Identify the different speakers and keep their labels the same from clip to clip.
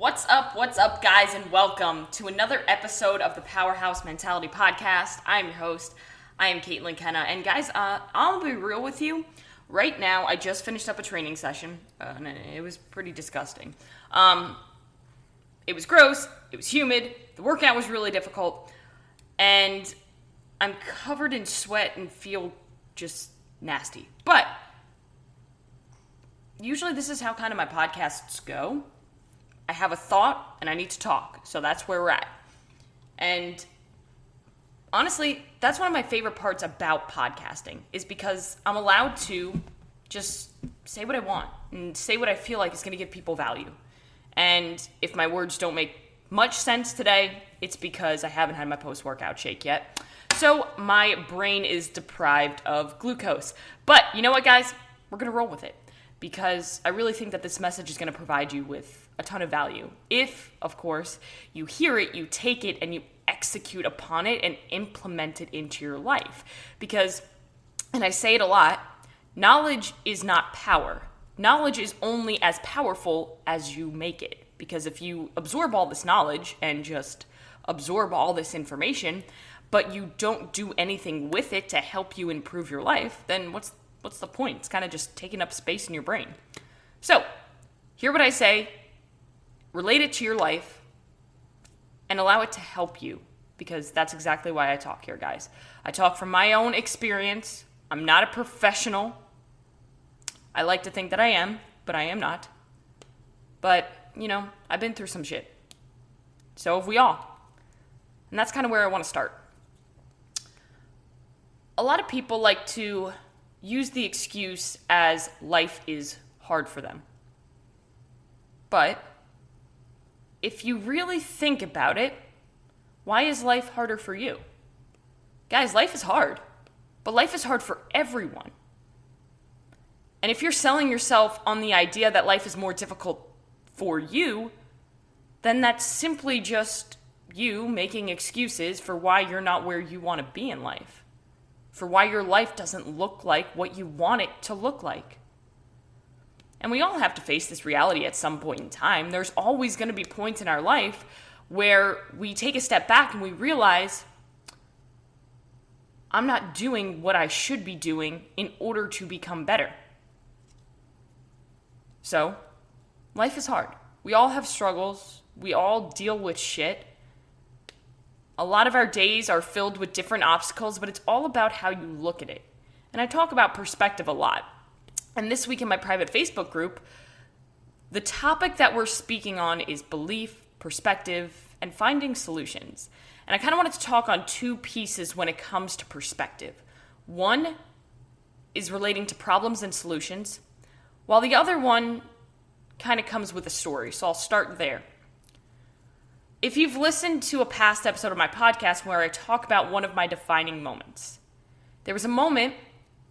Speaker 1: What's up, guys, and welcome to another episode of the Powerhouse Mentality Podcast. I am your host. I am Caitlin Kenna, and guys, I'll be real with you. Right now, I just finished up a training session, and it was pretty disgusting. It was gross, it was humid, the workout was really difficult, and I'm covered in sweat and feel just nasty. But usually this is how kind of my podcasts go. I have a thought and I need to talk. So that's where we're at. And honestly, that's one of my favorite parts about podcasting is because I'm allowed to just say what I want and say what I feel like is going to give people value. And if my words don't make much sense today, it's because I haven't had my post-workout shake yet. So my brain is deprived of glucose. But you know what, guys? We're going to roll with it because I really think that this message is going to provide you with a ton of value. If, of course, you hear it, you take it, and you execute upon it and implement it into your life. Because, and I say it a lot, knowledge is not power. Knowledge is only as powerful as you make it. Because if you absorb all this knowledge and just absorb all this information, but you don't do anything with it to help you improve your life, then what's the point? It's kind of just taking up space in your brain. So, hear what I say, relate it to your life, and allow it to help you, because that's exactly why I talk here, guys. I talk from my own experience. I'm not a professional. I like to think that I am, but I am not. But, I've been through some shit. So have we all. And that's kind of where I want to start. A lot of people like to use the excuse as life is hard for them. But if you really think about it, why is life harder for you? Guys, life is hard, but life is hard for everyone. And if you're selling yourself on the idea that life is more difficult for you, then that's simply just you making excuses for why you're not where you want to be in life, for why your life doesn't look like what you want it to look like. And we all have to face this reality at some point in time. There's always going to be points in our life where we take a step back and we realize, I'm not doing what I should be doing in order to become better. So, life is hard. We all have struggles. We all deal with shit. A lot of our days are filled with different obstacles, but it's all about how you look at it. And I talk about perspective a lot. And this week in my private Facebook group, the topic that we're speaking on is belief, perspective, and finding solutions. And I kind of wanted to talk on two pieces when it comes to perspective. One is relating to problems and solutions, while the other one kind of comes with a story. So I'll start there. If you've listened to a past episode of my podcast where I talk about one of my defining moments, there was a moment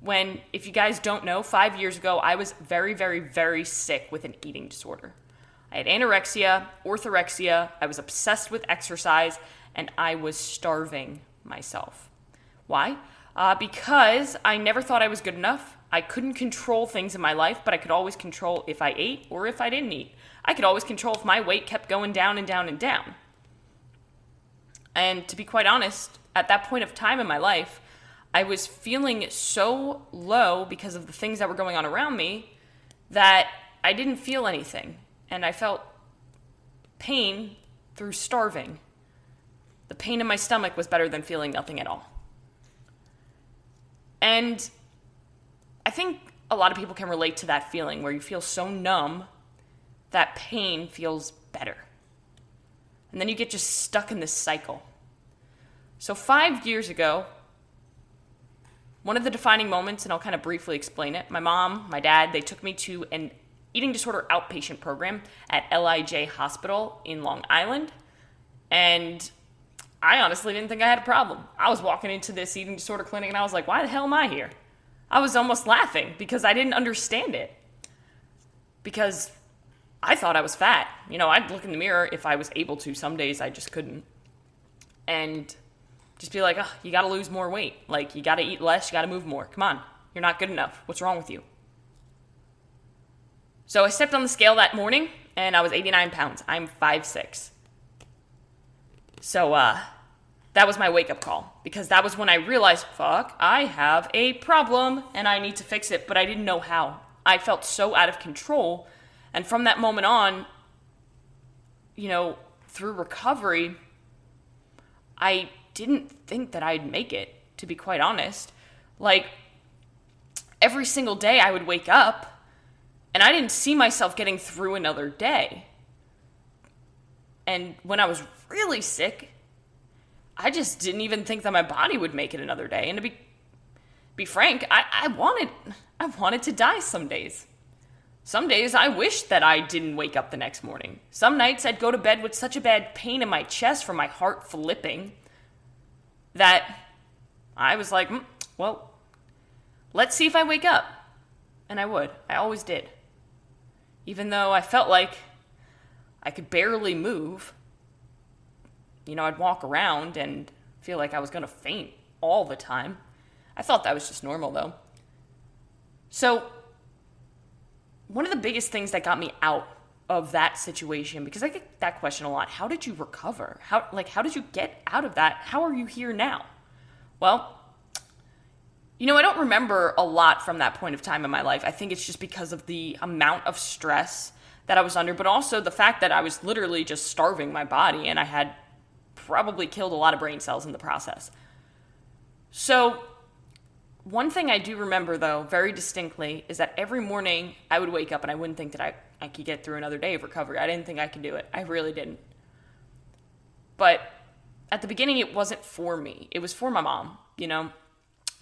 Speaker 1: when, if you guys don't know, 5 years ago, I was very, very, very sick with an eating disorder. I had anorexia, orthorexia, I was obsessed with exercise, and I was starving myself. Why? Because I never thought I was good enough. I couldn't control things in my life, but I could always control if I ate or if I didn't eat. I could always control if my weight kept going down and down and down. And to be quite honest, at that point of time in my life, I was feeling so low because of the things that were going on around me that I didn't feel anything. And I felt pain through starving. The pain in my stomach was better than feeling nothing at all. And I think a lot of people can relate to that feeling where you feel so numb that pain feels better. And then you get just stuck in this cycle. So 5 years ago, one of the defining moments, and I'll kind of briefly explain it, my mom, my dad, they took me to an eating disorder outpatient program at LIJ Hospital in Long Island. And I honestly didn't think I had a problem. I was walking into this eating disorder clinic and I was like, why the hell am I here? I was almost laughing because I didn't understand it. Because I thought I was fat. I'd look in the mirror if I was able to. Some days I just couldn't. And just be like, you got to lose more weight. Like, you got to eat less. You got to move more. Come on. You're not good enough. What's wrong with you? So I stepped on the scale that morning, and I was 89 pounds. I'm 5'6". So that was my wake-up call, because that was when I realized, fuck, I have a problem and I need to fix it, but I didn't know how. I felt so out of control, and from that moment on, through recovery, I didn't think that I'd make it, to be quite honest. Like, every single day I would wake up and I didn't see myself getting through another day. And when I was really sick, I just didn't even think that my body would make it another day. And to be frank, I wanted to die some days. Some days I wished that I didn't wake up the next morning. Some nights I'd go to bed with such a bad pain in my chest from my heart flipping that I was like, well, let's see if I wake up. And I would. I always did. Even though I felt like I could barely move. I'd walk around and feel like I was going to faint all the time. I thought that was just normal, though. So, one of the biggest things that got me out of that situation, because I get that question a lot, how did you recover? How did you get out of that? How are you here now? Well, I don't remember a lot from that point of time in my life. I think it's just because of the amount of stress that I was under, but also the fact that I was literally just starving my body, and I had probably killed a lot of brain cells in the process. So, one thing I do remember, though, very distinctly, is that every morning I would wake up and I wouldn't think that I could get through another day of recovery. I didn't think I could do it. I really didn't. But at the beginning, it wasn't for me. It was for my mom, And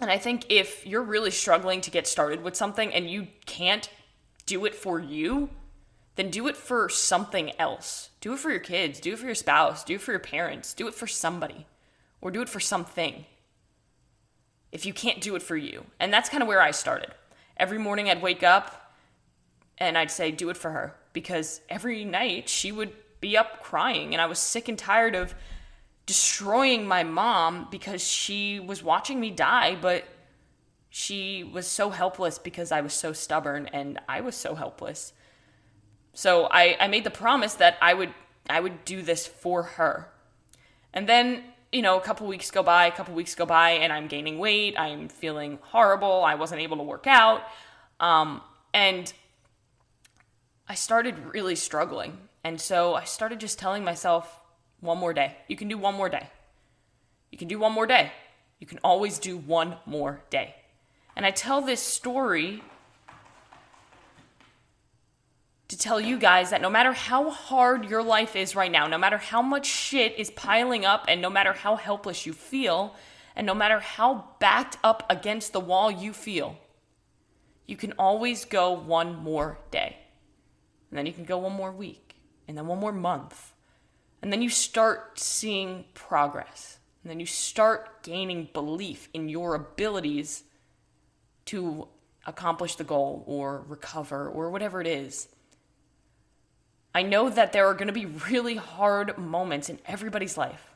Speaker 1: I think if you're really struggling to get started with something and you can't do it for you, then do it for something else. Do it for your kids. Do it for your spouse. Do it for your parents. Do it for somebody. Or do it for something. If you can't do it for you. And that's kind of where I started. Every morning I'd wake up and I'd say, do it for her. Because every night she would be up crying. And I was sick and tired of destroying my mom because she was watching me die, but she was so helpless because I was so stubborn and I was so helpless. So I made the promise that I would do this for her. And then, a couple weeks go by, and I'm gaining weight. I'm feeling horrible. I wasn't able to work out. And I started really struggling. And so I started just telling myself, one more day. You can do one more day. You can do one more day. You can always do one more day. And I tell this story to tell you guys that no matter how hard your life is right now, no matter how much shit is piling up, and no matter how helpless you feel, and no matter how backed up against the wall you feel, you can always go one more day. And then you can go one more week, and then one more month. And then you start seeing progress. And then you start gaining belief in your abilities to accomplish the goal or recover or whatever it is. I know that there are going to be really hard moments in everybody's life.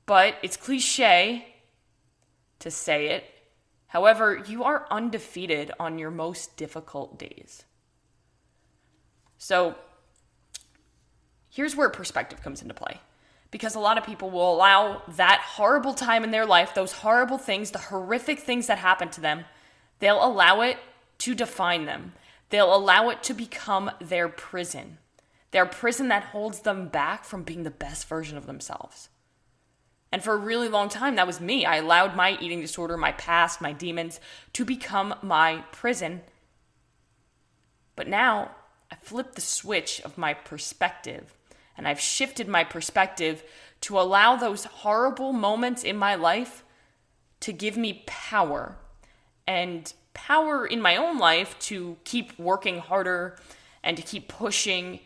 Speaker 1: But it's cliche to say it. However, you are undefeated on your most difficult days. So, here's where perspective comes into play. Because a lot of people will allow that horrible time in their life, those horrible things, the horrific things that happen to them, they'll allow it to define them. They'll allow it to become their prison that holds them back from being the best version of themselves. And for a really long time, that was me. I allowed my eating disorder, my past, my demons to become my prison. But now, I flipped the switch of my perspective, and I've shifted my perspective to allow those horrible moments in my life to give me power. And power in my own life to keep working harder and to keep pushing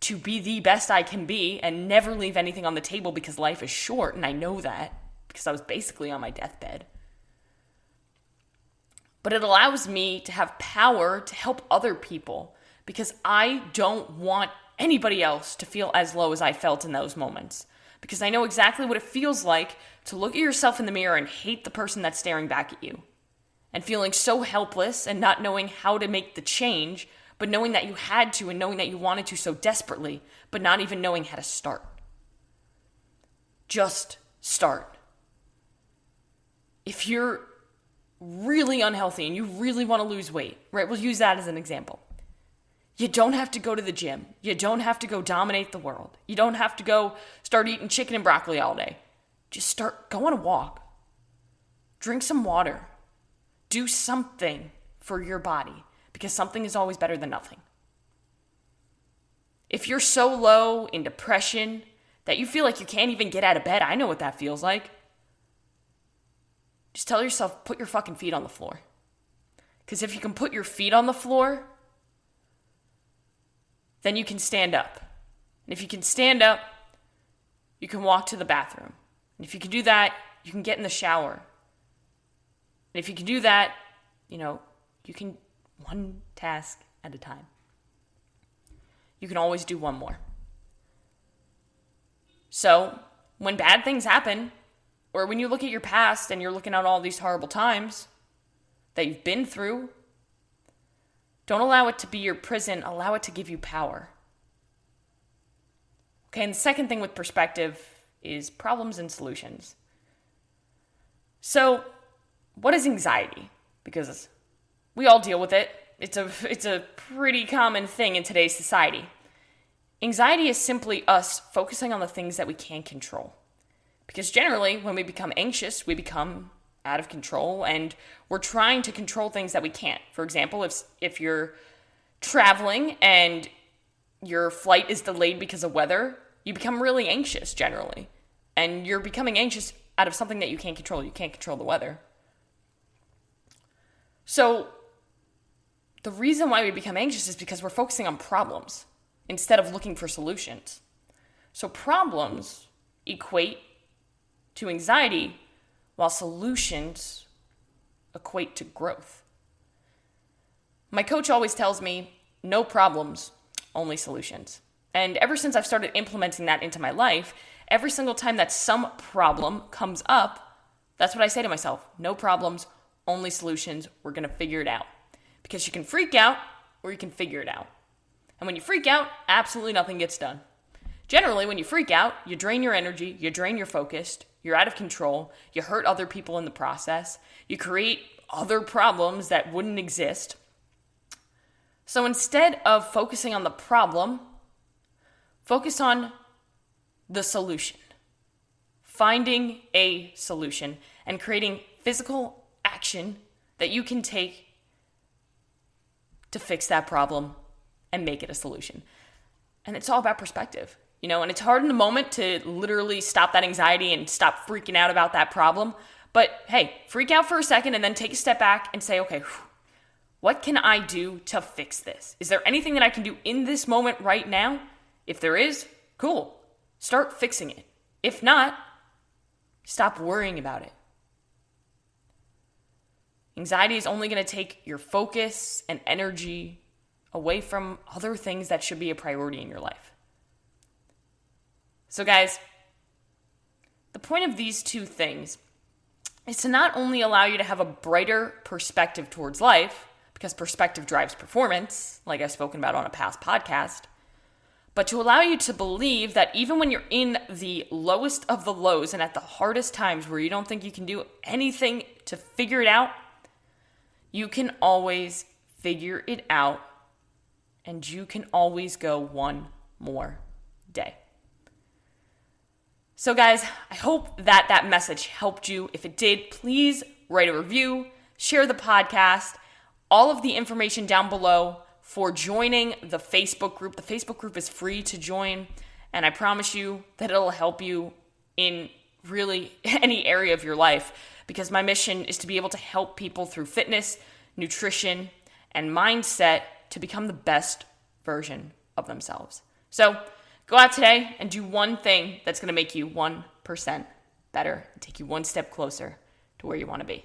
Speaker 1: to be the best I can be and never leave anything on the table, because life is short, and I know that because I was basically on my deathbed. But it allows me to have power to help other people, because I don't want anybody else to feel as low as I felt in those moments. Because I know exactly what it feels like to look at yourself in the mirror and hate the person that's staring back at you. And feeling so helpless and not knowing how to make the change, but knowing that you had to and knowing that you wanted to so desperately, but not even knowing how to start. Just start. If you're really unhealthy and you really want to lose weight, right? We'll use that as an example. You don't have to go to the gym. You don't have to go dominate the world. You don't have to go start eating chicken and broccoli all day. Just go on a walk. Drink some water. Do something for your body, because something is always better than nothing. If you're so low in depression that you feel like you can't even get out of bed, I know what that feels like. Just tell yourself, put your fucking feet on the floor. Because if you can put your feet on the floor, then you can stand up. And if you can stand up, you can walk to the bathroom. And if you can do that, you can get in the shower. And if you can do that, you can one task at a time. You can always do one more. So when bad things happen, or when you look at your past and you're looking at all these horrible times that you've been through, don't allow it to be your prison. Allow it to give you power. Okay, and the second thing with perspective is problems and solutions. So, what is anxiety? Because we all deal with it. It's a pretty common thing in today's society. Anxiety is simply us focusing on the things that we can't control. Because generally, when we become anxious, we become out of control, and we're trying to control things that we can't. For example, if you're traveling and your flight is delayed because of weather, you become really anxious generally. And you're becoming anxious out of something that you can't control. You can't control the weather. So the reason why we become anxious is because we're focusing on problems instead of looking for solutions. So problems equate to anxiety, while solutions equate to growth. My coach always tells me, no problems, only solutions. And ever since I've started implementing that into my life, every single time that some problem comes up, that's what I say to myself. No problems, only solutions. We're going to figure it out. Because you can freak out or you can figure it out. And when you freak out, absolutely nothing gets done. Generally, when you freak out, you drain your energy, you drain your focus, you're out of control, you hurt other people in the process, you create other problems that wouldn't exist. So instead of focusing on the problem, focus on the solution. Finding a solution and creating physical action that you can take to fix that problem and make it a solution. And it's all about perspective. And it's hard in the moment to literally stop that anxiety and stop freaking out about that problem. But hey, freak out for a second and then take a step back and say, okay, what can I do to fix this? Is there anything that I can do in this moment right now? If there is, cool. Start fixing it. If not, stop worrying about it. Anxiety is only going to take your focus and energy away from other things that should be a priority in your life. So guys, the point of these two things is to not only allow you to have a brighter perspective towards life, because perspective drives performance, like I've spoken about on a past podcast, but to allow you to believe that even when you're in the lowest of the lows and at the hardest times where you don't think you can do anything to figure it out, you can always figure it out, and you can always go one more day. So guys, I hope that message helped you. If it did, please write a review, share the podcast, all of the information down below for joining the Facebook group. The Facebook group is free to join, and I promise you that it'll help you in really any area of your life, because my mission is to be able to help people through fitness, nutrition, and mindset to become the best version of themselves. So go out today and do one thing that's going to make you 1% better and take you one step closer to where you want to be.